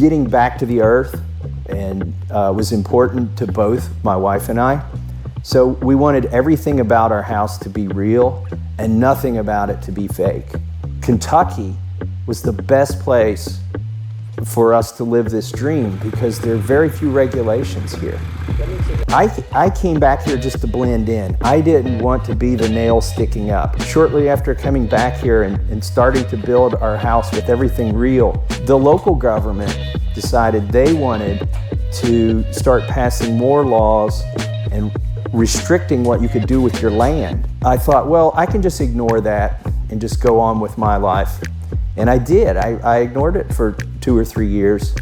getting back to the earth and was important to both my wife and I. So we wanted everything about our house to be real and nothing about it to be fake. Kentucky was the best place for us to live this dream because there are very few regulations here. I came back here just to blend in. I didn't want to be the nail sticking up. Shortly after coming back here and starting to build our house with everything real, the local government decided they wanted to start passing more laws and restricting what you could do with your land. I thought, well, I can just ignore that and just go on with my life. And I did. I ignored it for 2 or 3 years.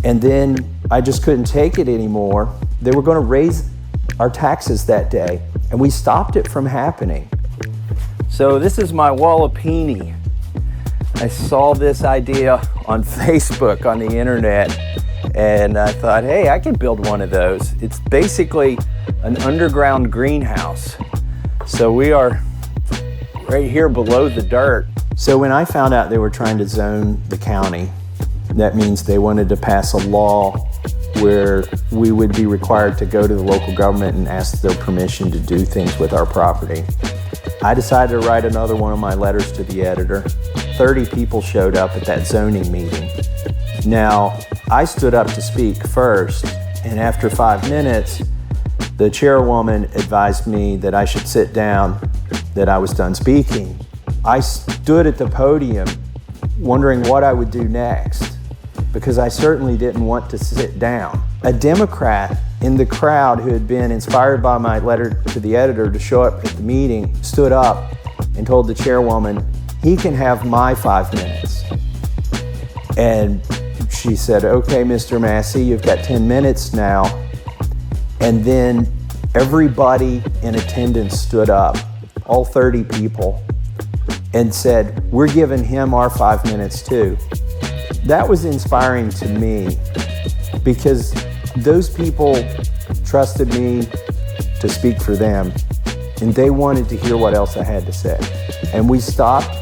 And then I just couldn't take it anymore. They were going to raise our taxes that day, and we stopped it from happening. So this is my Wallapini. I saw this idea on Facebook, on the internet, and I thought, hey, I could build one of those. It's basically an underground greenhouse. So we are right here below the dirt. So when I found out they were trying to zone the county, that means they wanted to pass a law where we would be required to go to the local government and ask their permission to do things with our property. I decided to write another one of my letters to the editor. 30 people showed up at that zoning meeting. Now, I stood up to speak first, and after 5 minutes, the chairwoman advised me that I should sit down, that I was done speaking. I stood at the podium wondering what I would do next, because I certainly didn't want to sit down. A Democrat in the crowd who had been inspired by my letter to the editor to show up at the meeting stood up and told the chairwoman, he can have my 5 minutes. And she said, okay, Mr. Massie, you've got 10 minutes now. And then everybody in attendance stood up, all 30 people, and said, we're giving him our 5 minutes too. That was inspiring to me because those people trusted me to speak for them, and they wanted to hear what else I had to say. And we stopped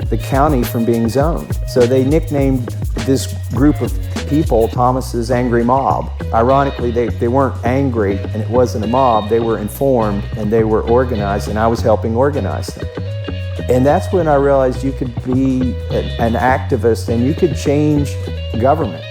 the county from being zoned. So they nicknamed this group of people Thomas's Angry Mob. Ironically, they weren't angry and it wasn't a mob. They were informed and they were organized, and I was helping organize them. And that's when I realized you could be an activist and you could change government.